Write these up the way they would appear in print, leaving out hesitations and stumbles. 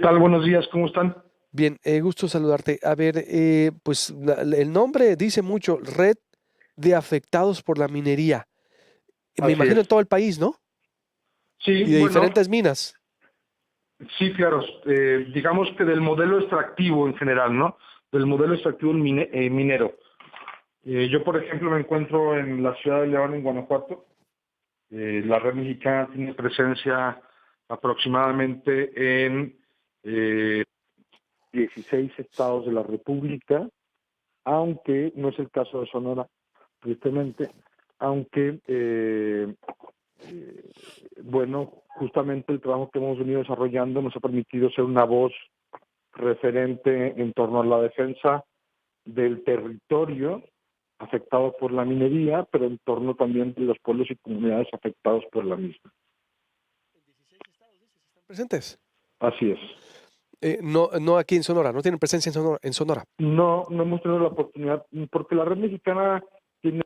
¿Qué tal? Buenos días, ¿cómo están? Bien, gusto saludarte. A ver, pues el nombre dice mucho, Red de Afectados por la Minería. Me Así es. imagino en todo el país, ¿no? Y Sí, de bueno, diferentes minas. sí, claro. Digamos que del modelo extractivo en general, ¿no? Del modelo extractivo minero. Yo, por ejemplo, me encuentro en la ciudad de León, en Guanajuato. La red mexicana tiene presencia aproximadamente en eh, 16 estados de la República, aunque no es el caso de Sonora, tristemente, aunque Eh, bueno, justamente el trabajo que hemos venido desarrollando nos ha permitido ser una voz referente en torno a la defensa del territorio afectado por la minería, pero en torno también de los pueblos y comunidades afectados por la misma. En 16 estados, dices, están presentes. Así es. No aquí en Sonora, no tienen presencia en Sonora. No, no hemos tenido la oportunidad, porque la red mexicana tiene.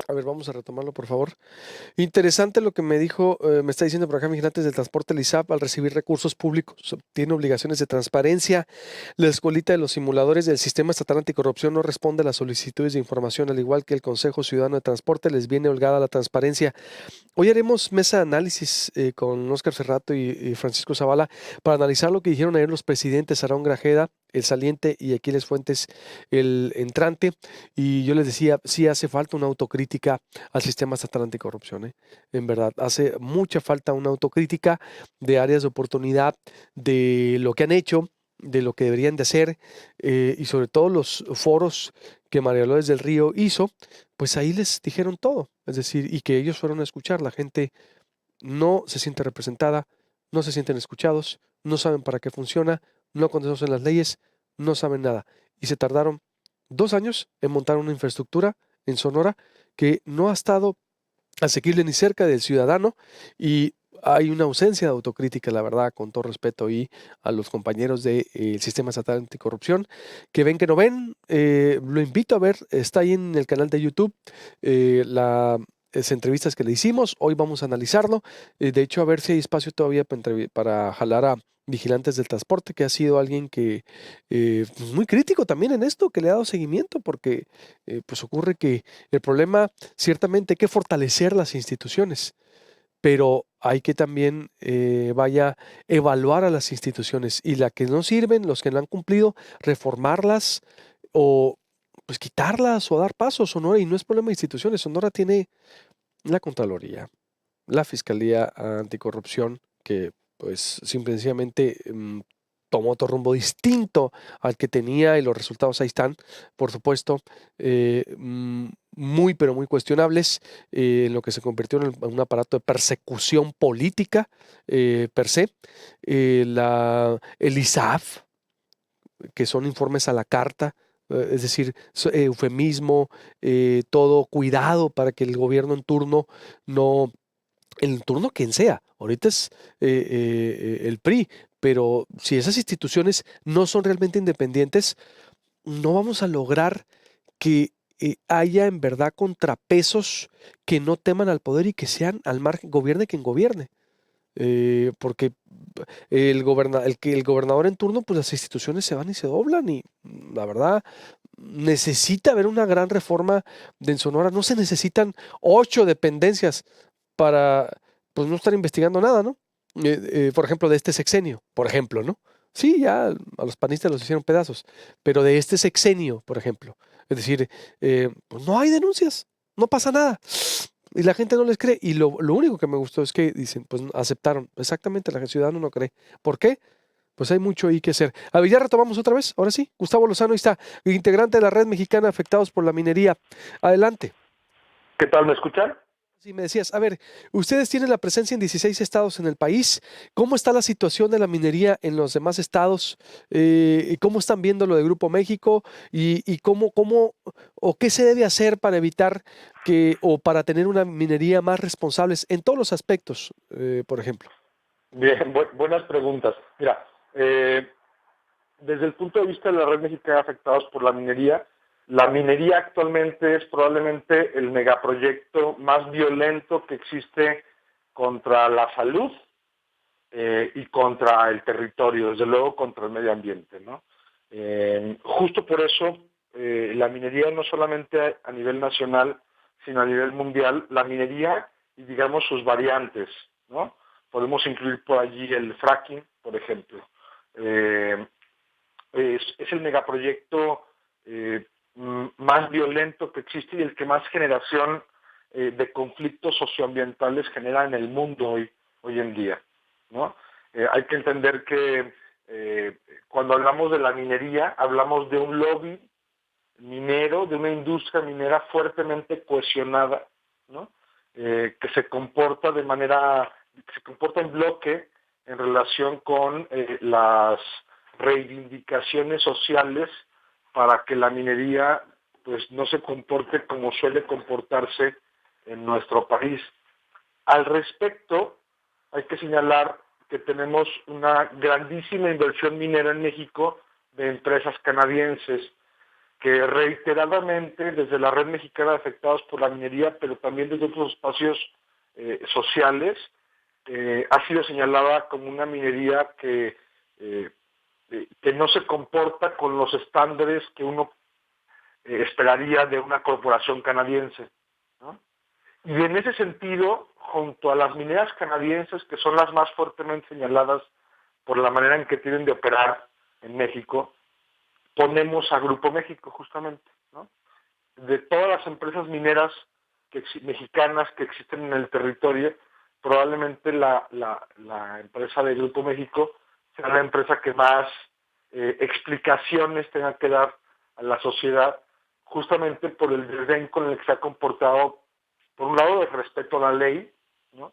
A ver, vamos a retomarlo, por favor. Interesante lo que me dijo, me está diciendo por acá Vigilantes del Transporte, el ISAP, al recibir recursos públicos, tiene obligaciones de transparencia. La escuelita de los simuladores del Sistema Estatal Anticorrupción no responde a las solicitudes de información, al igual que el Consejo Ciudadano de Transporte, les viene holgada la transparencia. Hoy haremos mesa de análisis con Óscar Ferrato y Francisco Zavala para analizar lo que dijeron ayer los presidentes Aarón Grajeda, el saliente, y Aquiles Fuentes, el entrante. Y yo les decía, sí hace falta una autocrítica al sistema estatal anticorrupción, ¿eh? En verdad, hace mucha falta una autocrítica de áreas de oportunidad, de lo que han hecho, de lo que deberían de hacer, y sobre todo los foros que María Dolores del Río hizo, pues ahí les dijeron todo. Es decir, y que ellos fueron a escuchar. La gente no se siente representada, no se sienten escuchados, no saben para qué funciona, no conocen las leyes, no saben nada. Y se tardaron 2 años en montar una infraestructura en Sonora que no ha estado asequible ni cerca del ciudadano, y hay una ausencia de autocrítica, la verdad, con todo respeto y a los compañeros del Sistema Estatal Anticorrupción, que ven que no ven. Lo invito a ver, está ahí en el canal de YouTube, las entrevistas que le hicimos. Hoy vamos a analizarlo. De hecho, a ver si hay espacio todavía para jalar a Vigilantes del Transporte, que ha sido alguien que pues, muy crítico también en esto, que le ha dado seguimiento, porque pues ocurre que el problema, ciertamente hay que fortalecer las instituciones, pero hay que también, vaya, evaluar a las instituciones, y las que no sirven, los que no han cumplido, reformarlas o pues quitarlas o dar pasos. Sonora, y no es problema de instituciones, Sonora tiene la Contraloría, la Fiscalía Anticorrupción, que pues simplemente tomó otro rumbo distinto al que tenía, y los resultados ahí están, por supuesto, muy, pero muy cuestionables, en lo que se convirtió en un aparato de persecución política, per se. El ISAF, que son informes a la carta, es decir, eufemismo, todo cuidado para que el gobierno en turno no, el turno quien sea, ahorita es el PRI, pero si esas instituciones no son realmente independientes, no vamos a lograr que haya en verdad contrapesos que no teman al poder y que sean al margen, gobierne quien gobierne. Porque el gobernador en turno, pues las instituciones se van y se doblan, y la verdad necesita haber una gran reforma en Sonora. No se necesitan 8 dependencias para pues no estar investigando nada, ¿no? Por ejemplo, de este sexenio, por ejemplo, ¿no? Sí, ya a los panistas los hicieron pedazos, pero de este sexenio, por ejemplo, es decir, pues no hay denuncias, no pasa nada. Y la gente no les cree. Y lo único que me gustó es que dicen, pues aceptaron. Exactamente, la ciudadano no cree. ¿Por qué? Pues hay mucho ahí que hacer. A ver, ya retomamos otra vez. Ahora sí, Gustavo Lozano ahí está, integrante de la Red Mexicana Afectados por la Minería. Adelante. ¿Qué tal? ¿Me escuchan? Sí, me decías, a ver, ustedes tienen la presencia en 16 estados en el país. ¿Cómo está la situación de la minería en los demás estados? ¿Y cómo están viendo lo de Grupo México? ¿Y cómo o qué se debe hacer para evitar que, o para tener una minería más responsables en todos los aspectos, por ejemplo? Bien, buenas preguntas. Mira, desde el punto de vista de la red mexicana afectados por la minería actualmente es probablemente el megaproyecto más violento que existe contra la salud, y contra el territorio, desde luego contra el medio ambiente, ¿no? Justo por eso la minería no solamente a nivel nacional, sino a nivel mundial, la minería y digamos sus variantes, ¿no? Podemos incluir por allí el fracking, por ejemplo. Es el megaproyecto más violento que existe y el que más generación de conflictos socioambientales genera en el mundo hoy en día, ¿no? Hay que entender que cuando hablamos de la minería, hablamos de un lobby minero, de una industria minera fuertemente cohesionada, ¿no? Que se comporta en bloque en relación con las reivindicaciones sociales para que la minería pues no se comporte como suele comportarse en nuestro país. Al respecto, hay que señalar que tenemos una grandísima inversión minera en México de empresas canadienses que reiteradamente desde la red mexicana de afectados por la minería, pero también desde otros espacios sociales, ha sido señalada como una minería que no se comporta con los estándares que uno esperaría de una corporación canadiense, ¿no? Y en ese sentido, junto a las mineras canadienses, que son las más fuertemente señaladas por la manera en que tienen de operar en México, ponemos a Grupo México justamente, ¿no? De todas las empresas mineras mexicanas que existen en el territorio, probablemente la empresa de Grupo México sea la empresa que más explicaciones tenga que dar a la sociedad, justamente por el desdén con el que se ha comportado, por un lado, de respeto a la ley, ¿no?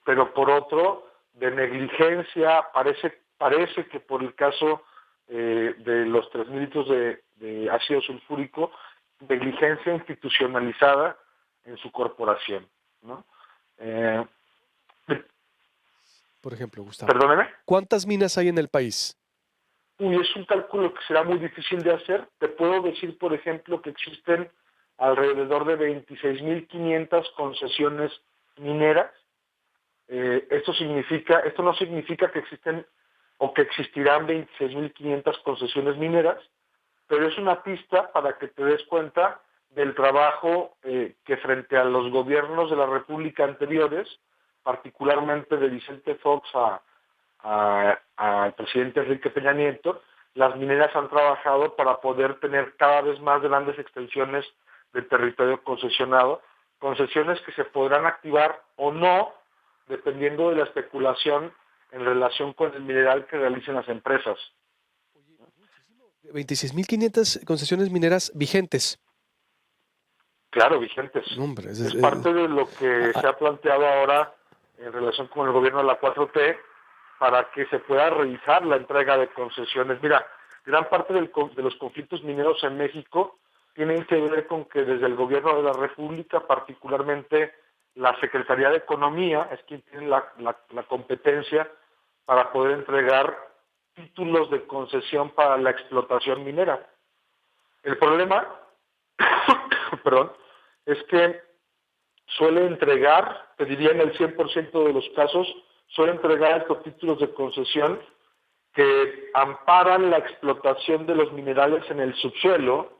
Pero por otro, de negligencia. Parece que por el caso de los 3.000 litros de ácido sulfúrico, negligencia institucionalizada en su corporación, ¿no? Por ejemplo, Gustavo, Perdóneme. ¿cuántas minas hay en el país? Es un cálculo que será muy difícil de hacer. Te puedo decir, por ejemplo, que existen alrededor de 26.500 concesiones mineras. Esto no significa que existen o que existirán 26.500 concesiones mineras, pero es una pista para que te des cuenta del trabajo que frente a los gobiernos de la República anteriores, particularmente de Vicente Fox al presidente Enrique Peña Nieto, las mineras han trabajado para poder tener cada vez más grandes extensiones de territorio concesionado, concesiones que se podrán activar o no, dependiendo de la especulación en relación con el mineral que realicen las empresas. 26.500 concesiones mineras vigentes. Claro, vigentes. No, hombre, es parte de lo que se ha planteado ahora en relación con el gobierno de la 4T para que se pueda revisar la entrega de concesiones. Mira, gran parte de los conflictos mineros en México tienen que ver con que desde el gobierno de la República, particularmente la Secretaría de Economía, es quien tiene la competencia para poder entregar títulos de concesión para la explotación minera. El problema, perdón, es que suele entregar, te diría en el 100% de los casos, suele entregar estos títulos de concesión que amparan la explotación de los minerales en el subsuelo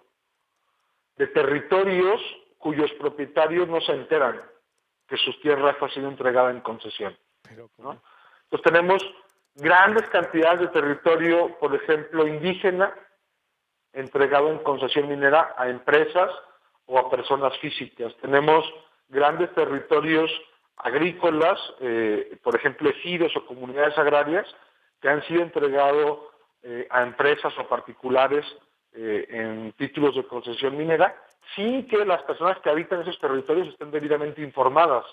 de territorios cuyos propietarios no se enteran que sus tierras han sido entregadas en concesión, ¿no? Entonces tenemos grandes cantidades de territorio, por ejemplo, indígena, entregado en concesión minera a empresas o a personas físicas. Tenemos grandes territorios agrícolas, por ejemplo, ejidos o comunidades agrarias, que han sido entregados a empresas o particulares en títulos de concesión minera, sin que las personas que habitan esos territorios estén debidamente informadas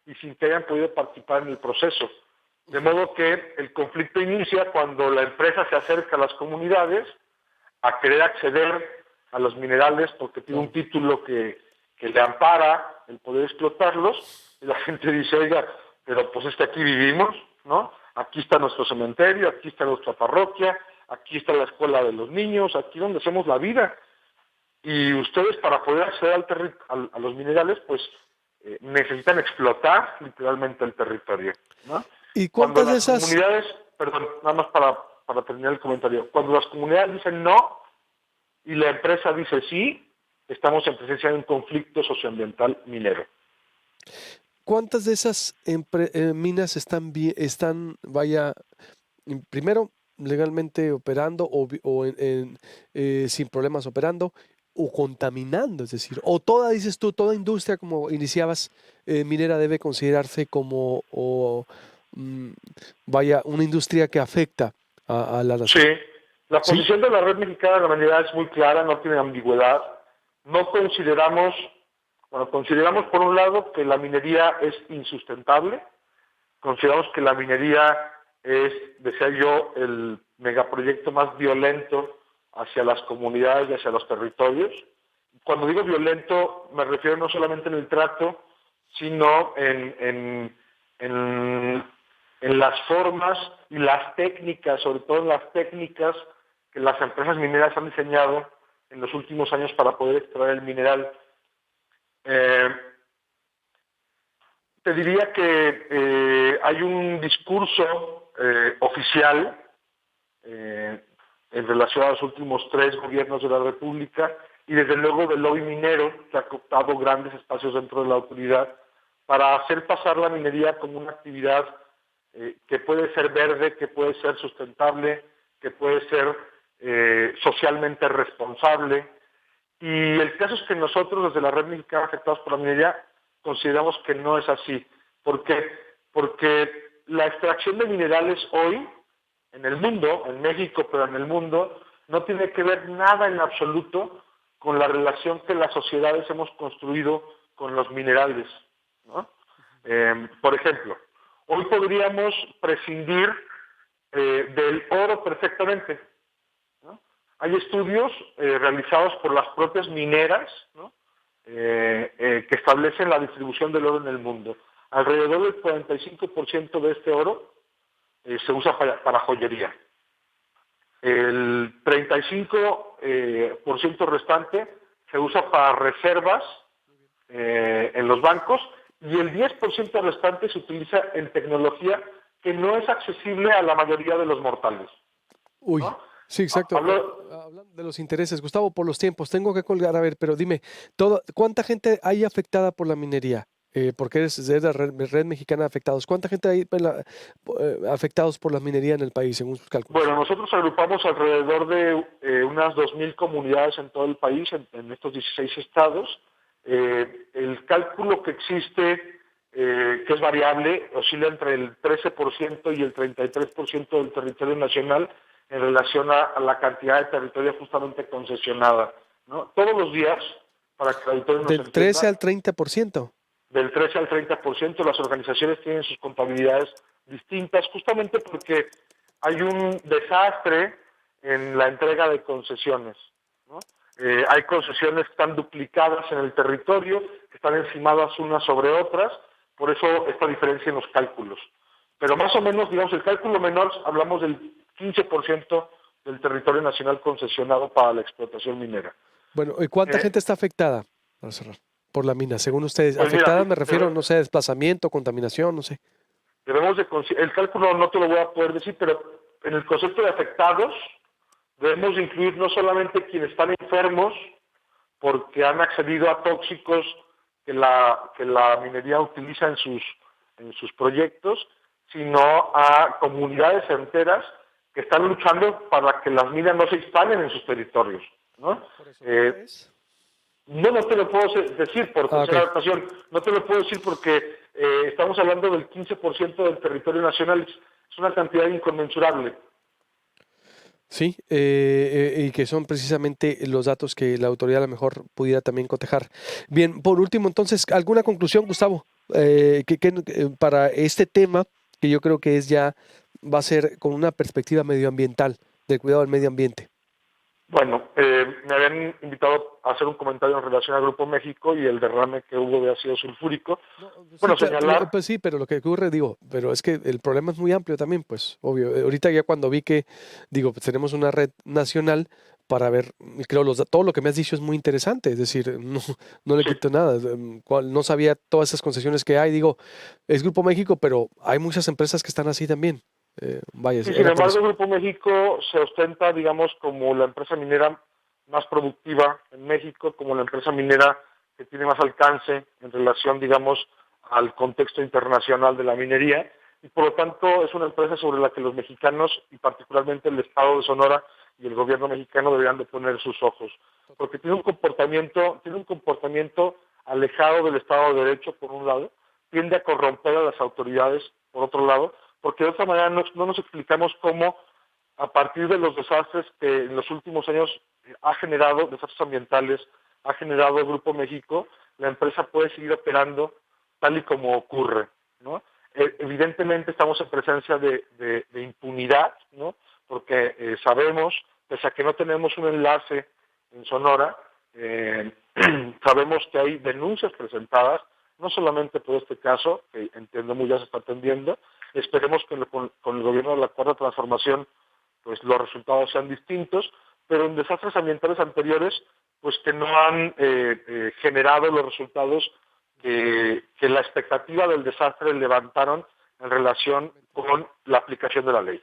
y sin que hayan podido participar en el proceso. De modo que el conflicto inicia cuando la empresa se acerca a las comunidades a querer acceder a los minerales porque tiene un título que le ampara el poder explotarlos, y la gente dice, oiga, pero pues es que aquí vivimos, ¿no? Aquí está nuestro cementerio, aquí está nuestra parroquia, aquí está la escuela de los niños, aquí donde hacemos la vida. Y ustedes para poder acceder a los minerales, pues necesitan explotar literalmente el territorio, ¿no? ¿Y Cuando cuántas de las esas? comunidades, perdón, nada más para terminar el comentario, cuando las comunidades dicen no y la empresa dice sí, estamos en presencia de un conflicto socioambiental minero. ¿Cuántas de esas minas vaya, primero, legalmente operando sin problemas operando o contaminando? Es decir, o toda, dices tú, toda industria, como iniciabas, minera debe considerarse como, mm, vaya, una industria que afecta a la Sí, nación. la ¿Sí? posición de la Red Mexicana de la Minería es muy clara, no tiene ambigüedad. No consideramos, bueno, consideramos por un lado que la minería es insustentable, consideramos que la minería es, decía yo, el megaproyecto más violento hacia las comunidades y hacia los territorios. Cuando digo violento, me refiero no solamente en el trato, sino en las formas y las técnicas, sobre todo en las técnicas que las empresas mineras han diseñado en los últimos años para poder extraer el mineral. Eh, Te diría que hay un discurso oficial en relación a los últimos 3 gobiernos de la República y desde luego del lobby minero que ha cooptado grandes espacios dentro de la autoridad para hacer pasar la minería como una actividad que puede ser verde, que puede ser sustentable, que puede ser socialmente responsable. Y el caso es que nosotros desde la Red Mexicana Afectados por la Minería consideramos que no es así. ¿Por qué? Porque la extracción de minerales hoy, en el mundo, en México, pero en el mundo, no tiene que ver nada en absoluto con la relación que las sociedades hemos construido con los minerales, ¿no? Por ejemplo, hoy podríamos prescindir del oro perfectamente, ¿no? Hay estudios realizados por las propias mineras, ¿no? Que establecen la distribución del oro en el mundo. Alrededor del 45% de este oro se usa para joyería. El 35% restante se usa para reservas en los bancos y el 10% restante se utiliza en tecnología que no es accesible a la mayoría de los mortales, Uy, ¿no? sí, exacto. Hablo, Hablando de los intereses, Gustavo, por los tiempos, tengo que colgar, a ver, pero dime, ¿cuánta gente hay afectada por la minería? Porque eres de la red mexicana de afectados. ¿Cuánta gente hay afectados por la minería en el país, según sus cálculos? Bueno, nosotros agrupamos alrededor de unas 2.000 comunidades en todo el país, en estos 16 estados. El cálculo que existe, que es variable, oscila entre el 13% y el 33% del territorio nacional en relación a la cantidad de territorio justamente concesionada, ¿no? Todos los días, para que el auditorio nos Del 13 entienda, al 30%. del 13 al 30%, las organizaciones tienen sus contabilidades distintas, justamente porque hay un desastre en la entrega de concesiones, ¿no? Hay concesiones que están duplicadas en el territorio, que están encimadas unas sobre otras, por eso esta diferencia en los cálculos. Pero más o menos, digamos, el cálculo menor, hablamos del 15% del territorio nacional concesionado para la explotación minera. Bueno, ¿y cuánta Eh, gente está afectada, para cerrar, por la mina? Según ustedes, pues mira, afectada me refiero, no sé, desplazamiento, contaminación, no sé. el cálculo no te lo voy a poder decir, pero en el concepto de afectados debemos incluir no solamente quienes están enfermos porque han accedido a tóxicos que la minería utiliza en sus proyectos, sino a comunidades enteras que están luchando para que las minas no se instalen en sus territorios, ¿no? Por eso, Eh, ¿nombres? no te lo puedo decir por Ah, ok. tercera ocasión, no te lo puedo decir porque estamos hablando del 15% del territorio nacional, es una cantidad inconmensurable. Sí, y que son precisamente los datos que la autoridad a lo mejor pudiera también cotejar. Bien, por último, entonces, ¿alguna conclusión, Gustavo, para este tema que yo creo que va a ser con una perspectiva medioambiental, del cuidado del medio ambiente? Bueno, me habían invitado a hacer un comentario en relación al Grupo México y el derrame que hubo de ácido sulfúrico. No, sí, Bueno, señalar, pues sí, pero lo que ocurre, digo, pero es que el problema es muy amplio también, pues, obvio. Ahorita ya cuando vi que, digo, pues tenemos una red nacional, para ver, y creo todo lo que me has dicho es muy interesante, es decir, no le Sí. quito nada, no sabía todas esas concesiones que hay, digo, es Grupo México, pero hay muchas empresas que están así también. Vaya, Sí, sin era por embargo, eso. el Grupo México se ostenta, digamos, como la empresa minera más productiva en México, como la empresa minera que tiene más alcance en relación, digamos, al contexto internacional de la minería, y por lo tanto es una empresa sobre la que los mexicanos, y particularmente el Estado de Sonora y el gobierno mexicano deberían de poner sus ojos, porque tiene un comportamiento alejado del Estado de Derecho, por un lado, tiende a corromper a las autoridades, por otro lado, porque de otra manera no nos explicamos cómo, a partir de los desastres que en los últimos años ha generado, desastres ambientales, ha generado el Grupo México, la empresa puede seguir operando tal y como ocurre, ¿no? Evidentemente estamos en presencia de impunidad, ¿no? Porque sabemos, pese a que no tenemos un enlace en Sonora, sabemos que hay denuncias presentadas, no solamente por este caso, que entendemos ya se está atendiendo, esperemos que con el gobierno de la Cuarta Transformación pues los resultados sean distintos, pero en desastres ambientales anteriores pues que no han generado los resultados que la expectativa del desastre levantaron en relación con la aplicación de la ley.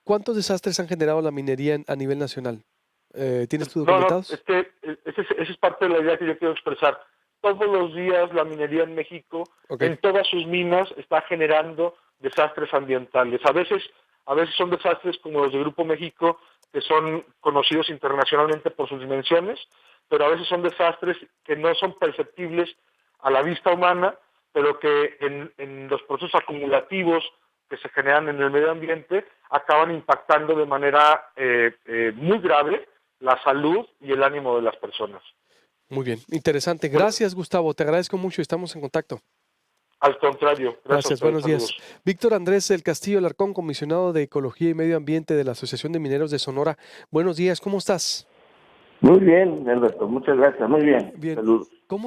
¿Cuántos desastres han generado la minería a nivel nacional? ¿Tienes tú No, documentados? es que esa es parte de la idea que yo quiero expresar. Todos los días la minería en México, Ok. en todas sus minas, está generando desastres ambientales. A veces son desastres como los de Grupo México, que son conocidos internacionalmente por sus dimensiones, pero a veces son desastres que no son perceptibles a la vista humana, pero que en los procesos acumulativos que se generan en el medio ambiente acaban impactando de manera muy grave la salud y el ánimo de las personas. Muy bien, interesante. Gracias, Gustavo. Te agradezco mucho y estamos en contacto. Al contrario, gracias a Gracias, ustedes, buenos saludos. días. Víctor Andrés del Castillo Alarcón, comisionado de Ecología y Medio Ambiente de la Asociación de Mineros de Sonora. Buenos días, ¿cómo estás? Muy bien, Alberto, muchas gracias, muy bien. Bien. Saludos. ¿Cómo